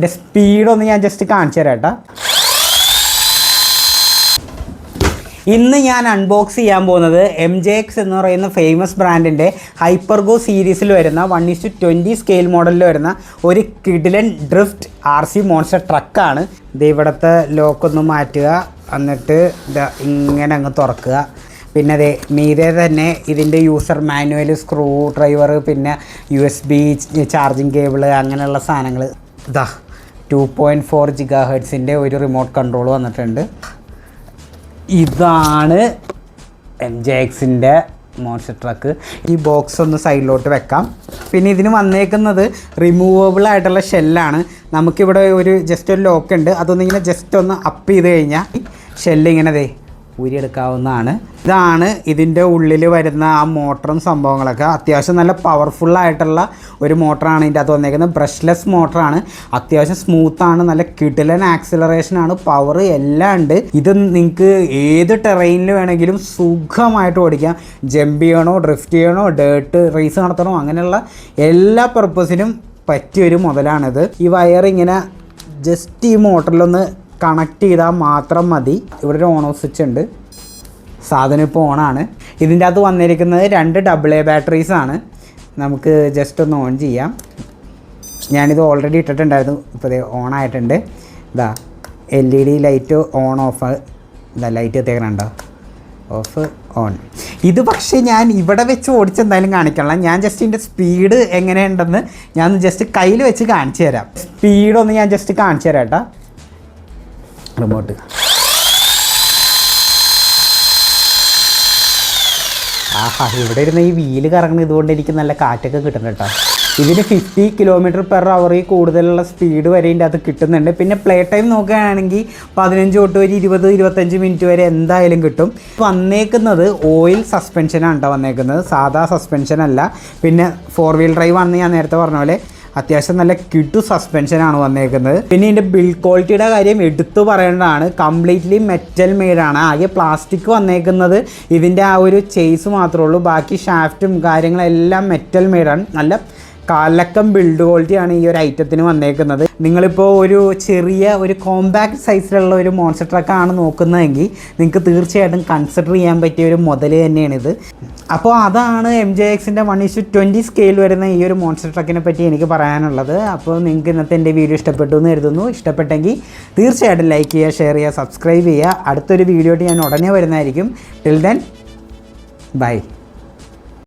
ഇതിൻ്റെ സ്പീഡൊന്ന് ഞാൻ ജസ്റ്റ് കാണിച്ചു തരാം കേട്ടോ. ഇന്ന് ഞാൻ അൺബോക്സ് ചെയ്യാൻ പോകുന്നത് MJX എന്ന് പറയുന്ന ഫേമസ് ബ്രാൻഡിൻ്റെ ഹൈപ്പർഗോ സീരീസിൽ വരുന്ന 1:20 സ്കെയിൽ മോഡലിൽ വരുന്ന ഒരു കിഡിലൻ ഡ്രിഫ്റ്റ് RC മോൺസ്റ്റർ ട്രക്കാണ്. ഇത് ഇവിടുത്തെ ലോക്കൊന്ന് മാറ്റുക, എന്നിട്ട് ഇങ്ങനെ അങ്ങ് തുറക്കുക. പിന്നെ അതെ മീതെ തന്നെ ഇതിൻ്റെ യൂസർ മാനുവൽ, സ്ക്രൂ ഡ്രൈവർ, പിന്നെ USB ചാർജിങ് കേബിള്, അങ്ങനെയുള്ള സാധനങ്ങൾ. ഇതാ 2.4 GHz ഒരു റിമോട്ട് കൺട്രോൾ വന്നിട്ടുണ്ട്. ഇതാണ് MJXൻ്റെ മോൺസ്റ്റർ ട്രക്ക്. ഈ ബോക്സ് ഒന്ന് സൈഡിലോട്ട് വെക്കാം. പിന്നെ ഇതിന് വന്നേക്കുന്നത് റിമൂവബിൾ ആയിട്ടുള്ള ഷെല്ലാണ്. നമുക്കിവിടെ ജസ്റ്റ് ഒരു ലോക്ക് ഉണ്ട്, അതൊന്നിങ്ങനെ ജസ്റ്റ് ഒന്ന് അപ്പ് ചെയ്ത് കഴിഞ്ഞാൽ ഷെല്ലിങ്ങനെ ഊരിയെടുക്കാവുന്നതാണ്. ഇതാണ് ഇതിൻ്റെ ഉള്ളിൽ വരുന്ന ആ മോട്ടറും സംഭവങ്ങളൊക്കെ. അത്യാവശ്യം നല്ല പവർഫുള്ളായിട്ടുള്ള ഒരു മോട്ടറാണ് ഇതിൻ്റെ അകത്ത് വന്നേക്കുന്നത്. ബ്രഷ്ലെസ് മോട്ടറാണ്, അത്യാവശ്യം സ്മൂത്താണ്, നല്ല കിടിലൻ ആക്സിലറേഷനാണ്, പവർ എല്ലാം ഉണ്ട്. ഇത് നിങ്ങൾക്ക് ഏത് ടെറൈനിൽ വേണമെങ്കിലും സുഖമായിട്ട് ഓടിക്കാം. ജമ്പ് ചെയ്യണോ, ഡ്രിഫ്റ്റ് ചെയ്യണോ, ഡേർട്ട് റേസ് നടത്തണോ, അങ്ങനെയുള്ള എല്ലാ പർപ്പസിനും പറ്റിയൊരു മുതലാണിത്. ഈ വയർ ഇങ്ങനെ ജസ്റ്റ് ഈ മോട്ടറിലൊന്ന് കണക്ട് ചെയ്താൽ മാത്രം മതി. ഇവിടെ ഒരു ഓൺ ഓഫ് സ്വിച്ച് ഉണ്ട്, സാധനം ഇപ്പോൾ ഓണാണ്. ഇതിൻ്റെ അകത്ത് വന്നിരിക്കുന്നത് 2 AA ബാറ്ററീസാണ്. നമുക്ക് ജസ്റ്റ് ഒന്ന് ഓൺ ചെയ്യാം. ഞാനിത് ഓൾറെഡി ഇട്ടിട്ടുണ്ടായിരുന്നു, ഇപ്പോൾ ഇത് ഓൺ ആയിട്ടുണ്ട്. ഇതാ LED ലൈറ്റ് ഓൺ ഓഫ്, ഇതാ ലൈറ്റ് എത്തിക്കണുണ്ടോ, ഓഫ് ഓൺ. ഇത് പക്ഷേ ഞാൻ ഇവിടെ വെച്ച് ഓടിച്ചെന്തായാലും കാണിക്കണം. ഞാൻ ജസ്റ്റ് ഇതിൻ്റെ സ്പീഡ് എങ്ങനെയുണ്ടെന്ന് ഞാൻ ജസ്റ്റ് കയ്യിൽ വെച്ച് കാണിച്ചു തരാം. സ്പീഡൊന്ന് ഞാൻ ജസ്റ്റ് കാണിച്ചു തരാം കേട്ടോ. റിമോട്ട് ആഹാ, ഇവിടെ ഇരുന്ന് ഈ വീല് കറങ്ങുന്നത് ഇതുകൊണ്ട് എനിക്ക് നല്ല കാറ്റൊക്കെ കിട്ടുന്നുണ്ട് കേട്ടോ. ഇതിന് 50 km/h കൂടുതലുള്ള സ്പീഡ് വരെ ഇതിൻ്റെ അത് കിട്ടുന്നുണ്ട്. പിന്നെ പ്ലേ ടൈം നോക്കുകയാണെങ്കിൽ 15 തൊട്ട് ഒരു 20-25 മിനിറ്റ് വരെ എന്തായാലും കിട്ടും. വന്നേക്കുന്നത് ഓയിൽ സസ്പെൻഷനാണ് കേട്ടോ വന്നേക്കുന്നത്, സാധാ സസ്പെൻഷൻ അല്ല. പിന്നെ 4 വീൽ ഡ്രൈവ് ആണെന്ന് ഞാൻ നേരത്തെ പറഞ്ഞ പോലെ അത്യാവശ്യം നല്ല കിട്ടു സസ്പെൻഷനാണ് വന്നേക്കുന്നത്. പിന്നെ ഇതിൻ്റെ ബിൽഡ് ക്വാളിറ്റിയുടെ കാര്യം എടുത്തു പറയേണ്ടതാണ്. കംപ്ലീറ്റ്ലി മെറ്റൽ മെയ്ഡാണ്. ആകെ പ്ലാസ്റ്റിക് വന്നേക്കുന്നത് ഇതിൻ്റെ ആ ഒരു ചേസ് മാത്രമേ ഉള്ളൂ. ബാക്കി ഷാഫ്റ്റും കാര്യങ്ങളെല്ലാം മെറ്റൽ മെയ്ഡാണ്. നല്ല കാലക്കം ബിൽഡ് ക്വാളിറ്റിയാണ് ഈ ഒരു ഐറ്റത്തിന് വന്നേക്കുന്നത്. നിങ്ങളിപ്പോൾ ഒരു ചെറിയ ഒരു കോമ്പാക്ട് സൈസിലുള്ള ഒരു മോൺസ്റ്റർ ട്രക്കാണ് നോക്കുന്നതെങ്കിൽ നിങ്ങൾക്ക് തീർച്ചയായിട്ടും കൺസിഡർ ചെയ്യാൻ പറ്റിയ ഒരു മുതൽ തന്നെയാണിത്. അപ്പോൾ അതാണ് MJXൻ്റെ 1:20 സ്കെയിൽ വരുന്ന ഈ ഒരു മോൺസ്റ്റർ ട്രക്കിനെ പറ്റി എനിക്ക് പറയാനുള്ളത്. അപ്പോൾ നിങ്ങൾക്ക് ഇന്നത്തെ എൻ്റെ വീഡിയോ ഇഷ്ടപ്പെട്ടു എന്ന് കരുതുന്നു. ഇഷ്ടപ്പെട്ടെങ്കിൽ തീർച്ചയായിട്ടും ലൈക്ക് ചെയ്യുക, ഷെയർ ചെയ്യുക, സബ്സ്ക്രൈബ് ചെയ്യുക. അടുത്തൊരു വീഡിയോ ഞാൻ ഉടനെ വരുന്നതായിരിക്കും. Till then bye.